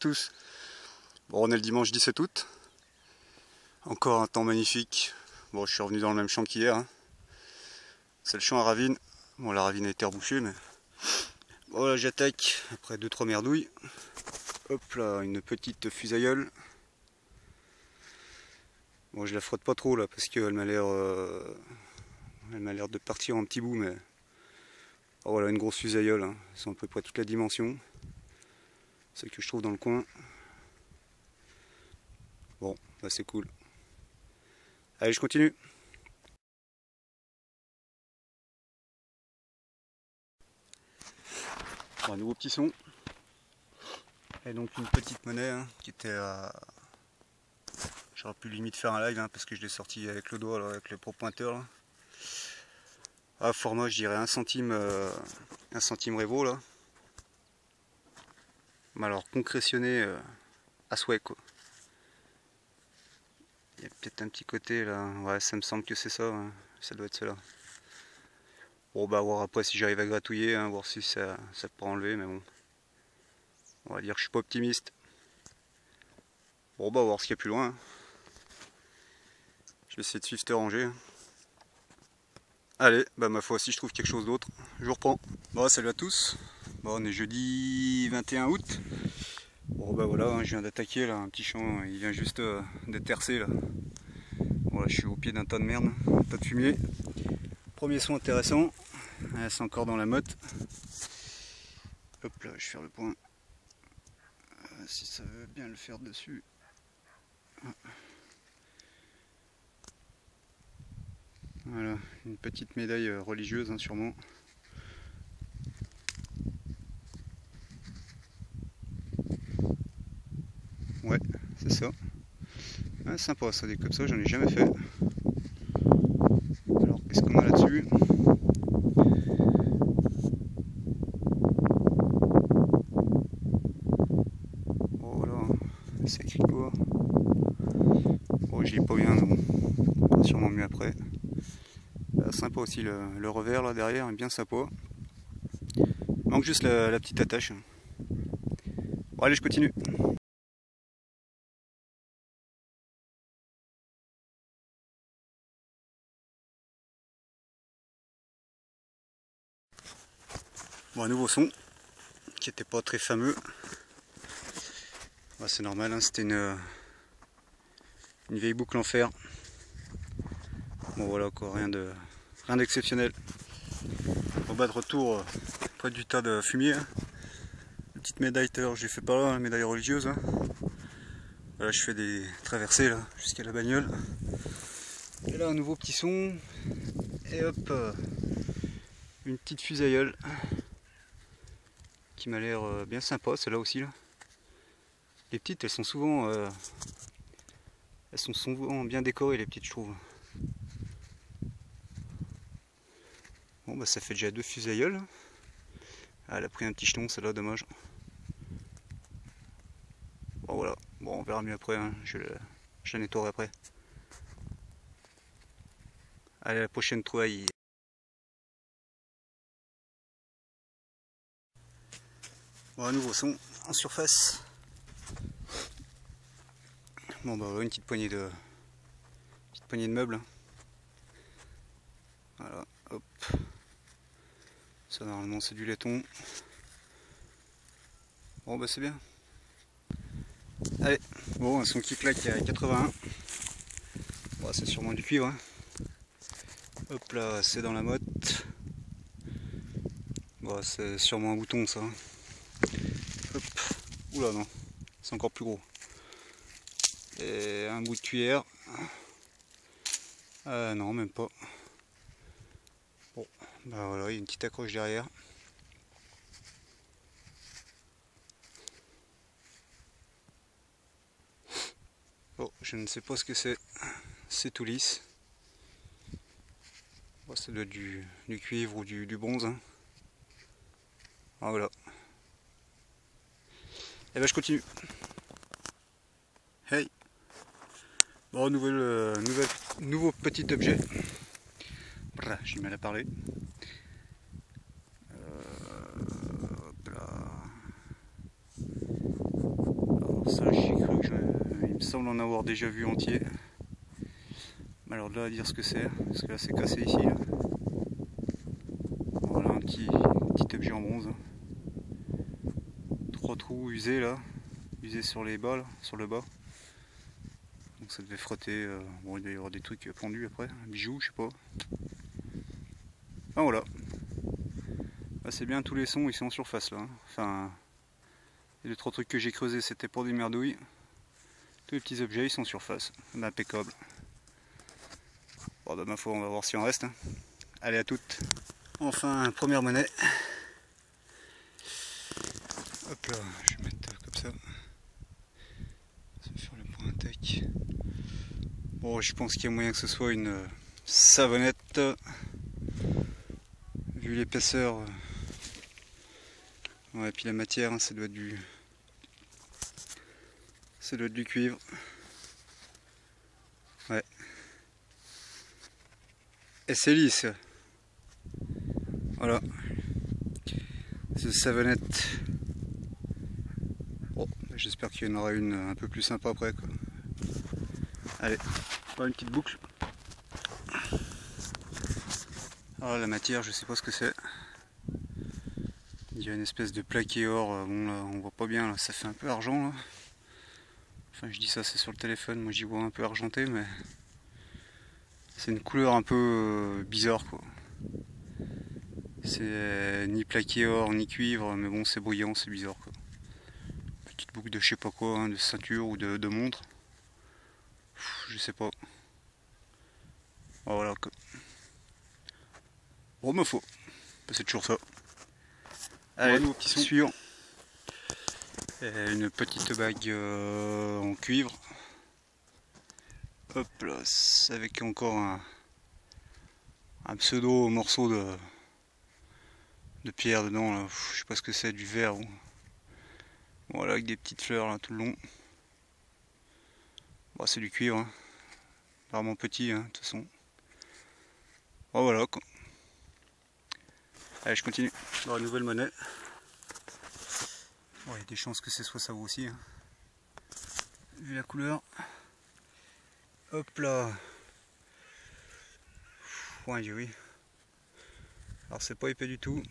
tous. Bon, on est le dimanche 17 août. Encore un temps magnifique. Bon, je suis revenu dans le même champ qu'hier. Hein. C'est le champ à ravine. Bon, la ravine a été rebouchée, mais... Voilà, j'attaque après 2-3 merdouilles. Hop là, une petite fusailleule. Bon, je la frotte pas trop là, parce qu'elle m'a l'air... Elle m'a l'air de partir en petits bouts, mais... Oh, voilà, une grosse fusailleule. Hein. Elles sont à peu près toute la dimension. Celle que je trouve dans le coin. Bon, bah c'est cool. Allez, je continue. Bon, un nouveau petit son. Et donc une petite monnaie hein, qui était à... J'aurais pu limite faire un live hein, parce que je l'ai sorti avec le doigt, là, avec le pointeur. Là. À format, je dirais 1 centime Revo là. Mais alors concrétionné à souhait quoi. Il y a peut-être un petit côté là, ouais ça me semble que c'est ça, hein. Ça doit être cela. Bon bah voir après si j'arrive à gratouiller, hein, voir si ça peut enlever, mais bon. On va dire que je suis pas optimiste. Bon bah on va voir ce qu'il y a plus loin. Hein. Je vais essayer de suivre cette rangée. Allez, bah ma foi si je trouve quelque chose d'autre, je vous reprends. Bon salut à tous. Bon on est jeudi 21 août. Bon bah voilà, hein, je viens d'attaquer là un petit champ, il vient juste d'être tercé là. Voilà, je suis au pied d'un tas de merde, un tas de fumier. Premier son intéressant, c'est encore dans la motte. Hop là, je vais faire le point. Si ça veut bien le faire dessus. Voilà, une petite médaille religieuse hein, sûrement. Ouais, c'est ça. Ah, sympa ça, des comme ça, j'en ai jamais fait. Alors, qu'est-ce qu'on a là-dessus? Oh là, c'est écrit quoi? Oh, j'y ai pas bien, mais bon, sûrement mieux après. Sympa aussi le revers là derrière, est bien sympa. Manque juste la petite attache. Bon, allez, je continue. Bon, un nouveau son qui était pas très fameux. Bah, c'est normal, hein, c'était une vieille boucle en fer. Bon voilà quoi, rien d'exceptionnel. Au bas de retour, près du tas de fumier. Hein. Une petite médaille tout à l'heure, j'ai fait par là, la médaille religieuse. Hein. Voilà, je fais des traversées là, jusqu'à la bagnole. Et là un nouveau petit son. Et hop, une petite fusailleule qui m'a l'air bien sympa, celle-là aussi là. Les petites, elles sont souvent bien décorées les petites, je trouve. Bon bah ça fait déjà 2 fusailleuls. Ah, elle a pris un petit jeton, celle-là, dommage. Bon voilà, bon on verra mieux après, hein. Je la nettoierai après. Allez, à la prochaine trouvaille. Bon, un nouveau son en surface. Bon bah une petite poignée de meubles. Voilà, hop. Ça normalement c'est du laiton. Bon bah c'est bien. Allez, bon un son qui claque à 81. Bon, c'est sûrement du cuivre. Hein. Hop là, c'est dans la motte. Bon, c'est sûrement un bouton ça. Hop. Oula non, c'est encore plus gros. Et un bout de cuillère. Non, même pas. Bon, bah voilà, il y a une petite accroche derrière. Bon, je ne sais pas ce que c'est. C'est tout lisse. Bon, ça doit être du cuivre ou du bronze. Hein. Ah, voilà. Et ben je continue. Hey. Bon, nouveau petit objet. J'ai mal à parler. Hop là. semble en avoir déjà vu entier. Mais alors de là à dire ce que c'est, parce que là c'est cassé ici. Là. Voilà un petit objet en bronze. 3 trous usés là, usés sur les bas, là, sur le bas. Donc ça devait frotter, bon il doit y avoir des trucs pendus après, un bijou je sais pas. Ah voilà. Là c'est bien tous les sons ils sont en surface là. Enfin, les 3 trucs que j'ai creusés c'était pour des merdouilles. Tous les petits objets ils sont en surface, impeccable. Bon, de ma foi, on va voir si on reste. Allez, à toutes. Enfin, première monnaie. Hop là, je vais mettre comme ça. Ça va faire le point tac. Bon, je pense qu'il y a moyen que ce soit une savonnette. Vu l'épaisseur. Ouais, et puis la matière, hein, ça doit être du. Ça doit être du cuivre. Ouais. Et c'est lisse. Voilà. C'est savonnette. Bon, j'espère qu'il y en aura une un peu plus sympa après quoi. Allez, une petite boucle. Alors la matière, je sais pas ce que c'est. Il y a une espèce de plaqué or. Bon là, on voit pas bien. Là, ça fait un peu argent. Là. Enfin, je dis ça, c'est sur le téléphone. Moi, j'y vois un peu argenté, mais c'est une couleur un peu bizarre quoi. C'est ni plaqué or ni cuivre, mais bon, c'est brillant, c'est bizarre quoi. Petite boucle de je sais pas quoi, hein, de ceinture ou de montre. Je sais pas. Voilà quoi. Bon, me faut. C'est toujours ça. Allez, nouveau petit son. suivant. Et une petite bague en cuivre. Hop là, avec encore un pseudo morceau de pierre dedans. Là. Je sais pas ce que c'est, du verre. Ou... Voilà, avec des petites fleurs là, tout le long. Bon, c'est du cuivre. Hein. Vraiment petit, hein, de toute façon. Bon, voilà quoi. Allez, je continue. Bon, nouvelle monnaie. Bon, il y a des chances que ce soit ça aussi. Hein. Vu la couleur. Hop là. Ouais, oui. Alors c'est pas épais du tout.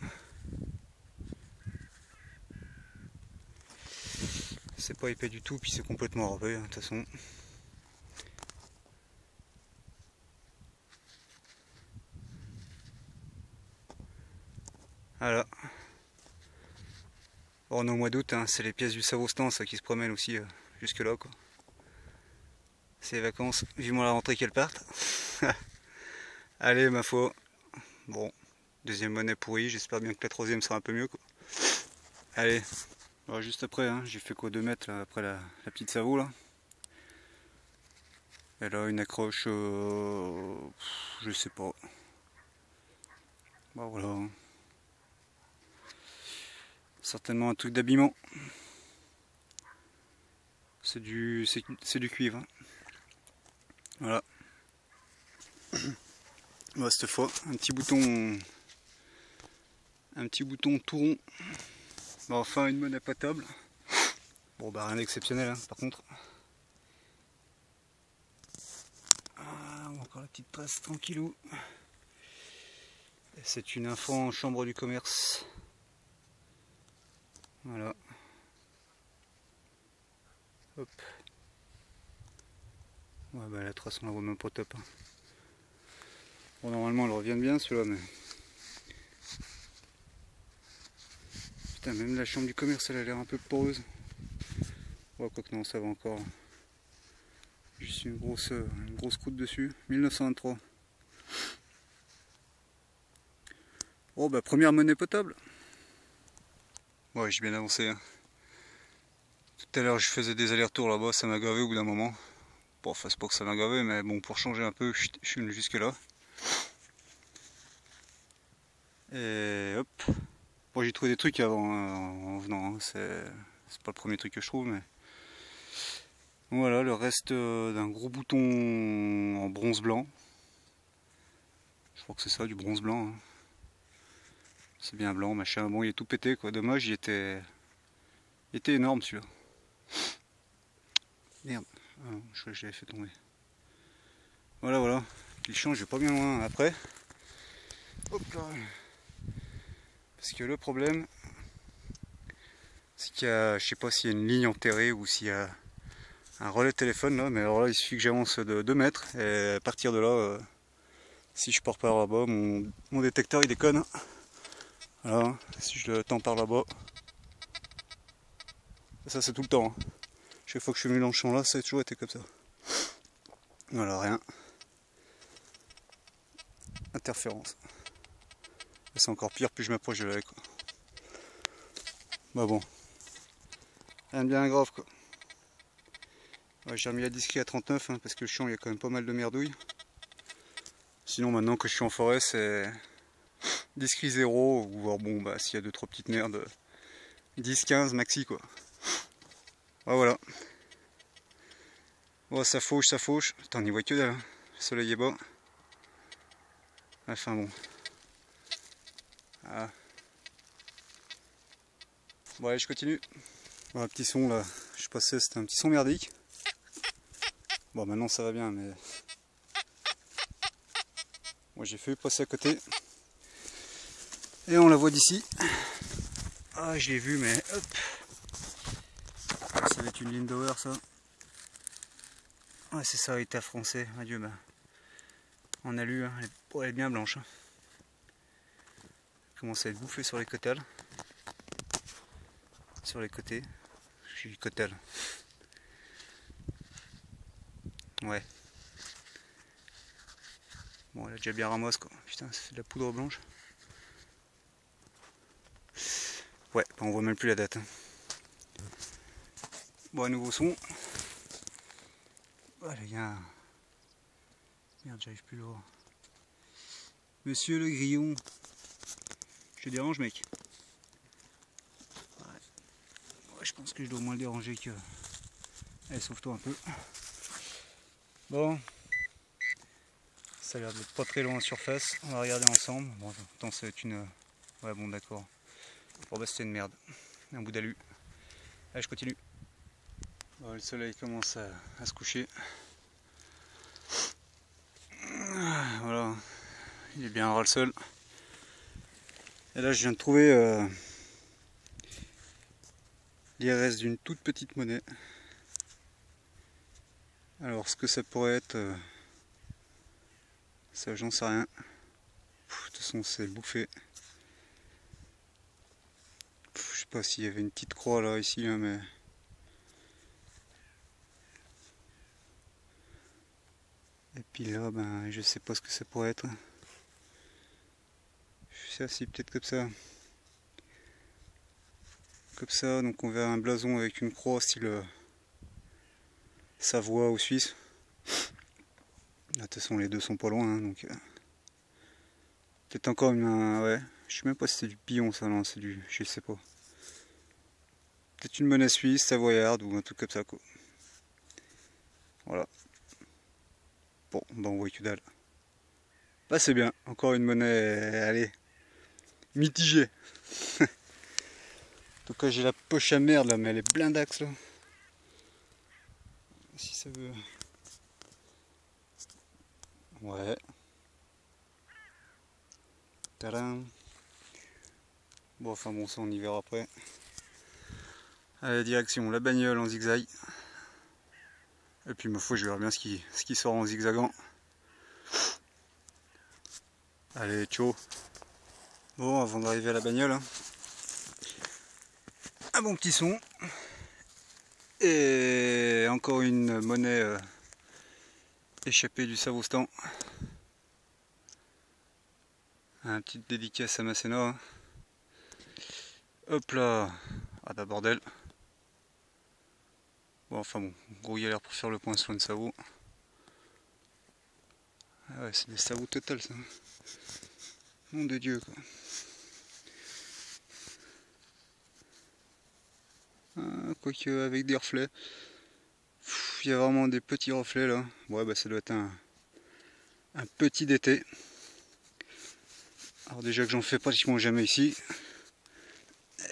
C'est pas épais du tout, puis c'est complètement râpé, hein, de toute façon. Voilà. Bon, on est au mois d'août, hein, c'est les pièces du Savostan ça qui se promènent aussi jusque là quoi. C'est les vacances, vivement la rentrée qu'elles partent. Allez ma foi. Bon, deuxième monnaie pourrie, j'espère bien que la troisième sera un peu mieux quoi. Allez, alors, juste après, hein, j'ai fait quoi 2 mètres là, après la petite Savo là. Elle a une accroche, je sais pas. Bah voilà. Certainement un truc d'habillement. C'est du cuivre. Hein. Voilà. Bah, cette fois, un petit bouton tout rond. Bah, enfin une monnaie potable. Bon bah rien d'exceptionnel hein, par contre. Ah, encore la petite trace tranquillou. C'est une info en chambre du commerce. Voilà. Hop. Ouais bah la trace on la voit même pas top. Hein. Bon normalement elle revient bien celui-là mais. Putain même la chambre du commerce elle a l'air un peu poreuse. Ouais quoi que non ça va encore. Juste une grosse croûte dessus. 1923. Oh bah première monnaie potable. Ouais j'ai bien avancé. Hein. Tout à l'heure je faisais des allers-retours là-bas, ça m'a gavé au bout d'un moment. Bon enfin c'est pas que ça m'a gavé mais bon pour changer un peu je suis venu jusque là. Et hop. Bon j'ai trouvé des trucs avant en venant, hein. C'est pas le premier truc que je trouve mais. Voilà le reste d'un gros bouton en bronze blanc. Je crois que c'est ça du bronze blanc. Hein. C'est bien blanc, machin. Bon il est tout pété quoi, dommage il était énorme celui-là. Merde, Ah non, je crois que je l'avais fait tomber. Voilà, voilà. Il change pas bien loin après. Hop là. Parce que le problème, c'est qu'il y a, je sais pas s'il y a une ligne enterrée ou s'il y a un relais de téléphone là, mais alors là il suffit que j'avance de 2 mètres et à partir de là, si je pars par là-bas, mon détecteur il déconne. Voilà, si je le tends par là-bas, ça c'est tout le temps. Hein. Chaque fois que je suis venu dans le champ là, ça a toujours été comme ça. Voilà, rien. Interférence. C'est encore pire, plus je m'approche de la haie, quoi. Bah bon, rien de bien grave quoi. Ouais, j'ai remis la disquille à 39 hein, parce que le champ il y a quand même pas mal de merdouilles. Sinon maintenant que je suis en forêt c'est disquille 0 ou alors bon bah s'il y a 2-3 petites merdes 10-15 maxi quoi. Ah, voilà. Oh ça fauche, ça fauche. Putain on y voit que dalle, hein. Le soleil est bas. Enfin bon. Ah. Bon allez je continue. Bon, un petit son là, je passais, c'était un petit son merdique. Bon maintenant ça va bien mais... Moi j'ai fait passer à côté. Et on la voit d'ici. Ah je l'ai vu mais hop. Ça va être une ligne d'over ça. Ouais c'est ça, état français. Adieu bah. On a lu, hein. Elle est bien blanche. Hein. Elle commence à être bouffée sur les côtés. Sur les côtés. Je dis côté. Ouais. Bon elle a déjà bien ramasse quoi. Putain ça fait de la poudre blanche. Ouais, on voit même plus la date. Hein. Bon, un nouveau son. Voilà, il y a un... Merde, j'arrive plus à le voir. Monsieur le grillon. Je te dérange, mec? Ouais, je pense que je dois moins le déranger que... Allez, sauve-toi un peu. Bon. Ça a l'air d'être pas très loin en surface. On va regarder ensemble. Bon, attends, ça va être une... Ouais, bon, d'accord. Bon, bah, c'était une merde. Un bout d'alu. Allez, je continue. Bon, le soleil commence à se coucher. Voilà. Il est bien ras le sol. Et là, je viens de trouver les restes d'une toute petite monnaie. Alors, ce que ça pourrait être, ça, j'en sais rien. De toute façon, c'est bouffé. Je sais pas s'il y avait une petite croix là, ici, hein, mais... Et puis là, ben, je sais pas ce que ça pourrait être. Je sais si peut-être comme ça. Comme ça, donc on verra un blason avec une croix style Savoie ou Suisse. De toute façon, les deux sont pas loin, hein, donc... Peut-être encore une... ouais, je sais même pas si c'est du pillon ça, non, c'est du... je sais pas. Peut-être une monnaie suisse, savoyarde ou un truc comme ça, quoi. Voilà. Bon, ben on voit que dalle. Là c'est bien, encore une monnaie, allez, mitigée. En tout cas j'ai la poche à merde là, mais elle est blindax là. Si ça veut... Ouais. Tadam. Bon enfin bon ça on y verra après. Allez direction la bagnole en zigzag. Et puis ma foi je verrai bien ce qui sort en zigzagant. Allez ciao. Bon avant d'arriver à la bagnole, hein, un bon petit son. Et encore une monnaie échappée du Savostan. Un petit dédicace à Masséna. Hein. Hop là. Ah bah bordel. Bon enfin bon, gros galère pour faire le point sur une savo. Ah ouais c'est des savos total ça. Nom de Dieu quoi. Ah, quoique avec des reflets. Il y a vraiment des petits reflets là. Ouais bah ça doit être un petit d'été. Alors déjà que j'en fais pratiquement jamais ici.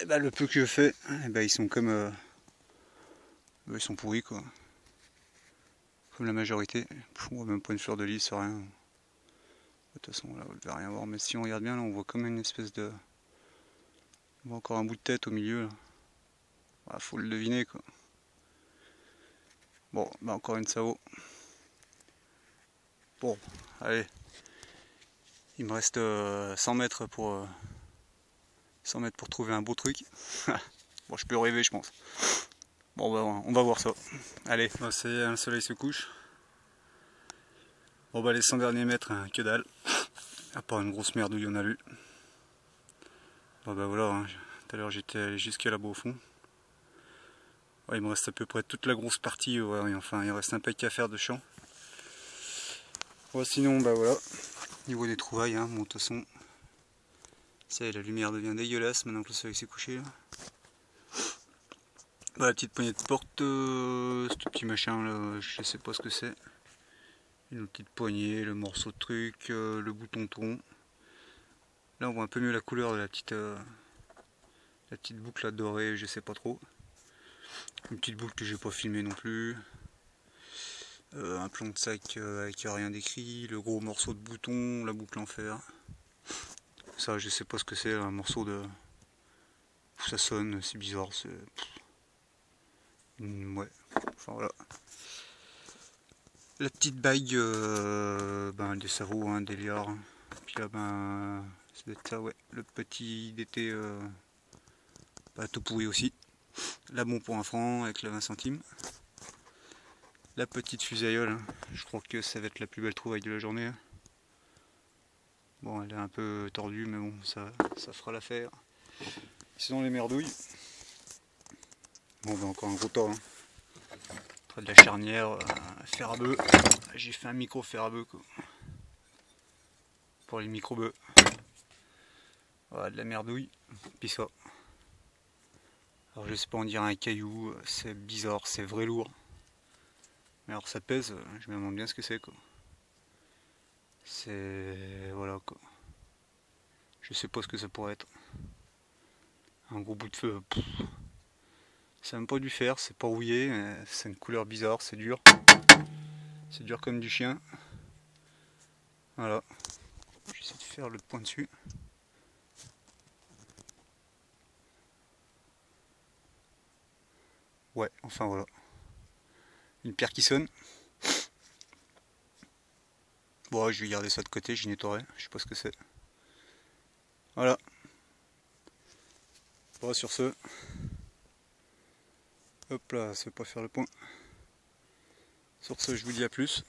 Et bah le peu que je fais, et bah ils sont comme... ils sont pourris quoi. comme la majorité. On voit même pas une fleur de lys, rien. De toute façon là vous ne devez rien voir, mais si on regarde bien là on voit comme une espèce de... On voit encore un bout de tête au milieu là. Ah, faut le deviner quoi. Bon, bah encore une Sao. Bon, allez. Il me reste 100 mètres pour 100 mètres pour trouver un beau truc. Bon, je peux rêver je pense. Bon, bah, on va voir ça. Allez, bon, ça y est, le soleil se couche. Bon bah les 100 derniers mètres, hein, que dalle. À part une grosse merdouille on a lu. Bon bah voilà, hein. Tout à l'heure j'étais allé jusqu'à là-bas au fond. Ouais, il me reste à peu près toute la grosse partie, ouais, enfin il reste un paquet à faire de champ. Ouais, sinon bah voilà, niveau des trouvailles, hein, bon, de toute façon, ça y est, la lumière devient dégueulasse maintenant que le soleil s'est couché. Là. Bah, la petite poignée de porte, ce petit machin là, je sais pas ce que c'est. Une petite poignée, le morceau de truc, le bouton tronc. Là on voit un peu mieux la couleur de la petite boucle là, dorée, je sais pas trop. Une petite boucle que j'ai pas filmée non plus. Un plan de sac avec rien d'écrit, le gros morceau de bouton, la boucle en fer. Ça je sais pas ce que c'est, un morceau de... Ça sonne, c'est bizarre, c'est... Ouais, enfin voilà. La petite bague, des Sao, hein, des liards. Puis là ça doit être ça, ouais, le petit d'été tout pourri aussi. La bon pour 1 franc avec la 20 centimes. La petite fusailleule, hein. Je crois que ça va être la plus belle trouvaille de la journée. Hein. Bon, elle est un peu tordue, mais bon, ça fera l'affaire. Sinon, les merdouilles. Bon, bah, encore un gros tas. Hein. Près de la charnière, fer à bœuf. J'ai fait un micro fer à bœuf, quoi. Pour les micro-bœufs. Voilà, de la merdouille. Puis ça. Alors, je sais pas, on dirait un caillou. C'est bizarre, c'est vrai lourd. Mais alors, ça pèse, je me demande bien ce que c'est, quoi. C'est... Voilà, quoi. Je sais pas ce que ça pourrait être. Un gros bout de feu. C'est même pas du fer, c'est pas rouillé, c'est une couleur bizarre, c'est dur. C'est dur comme du chien. Voilà. J'essaie de faire le point dessus. Ouais, enfin voilà. Une pierre qui sonne. Bon, je vais garder ça de côté, j'y nettoierai, je sais pas ce que c'est. Voilà. Bon, sur ce. Hop là, ça veut pas faire le point. Sur ce, je vous dis à plus.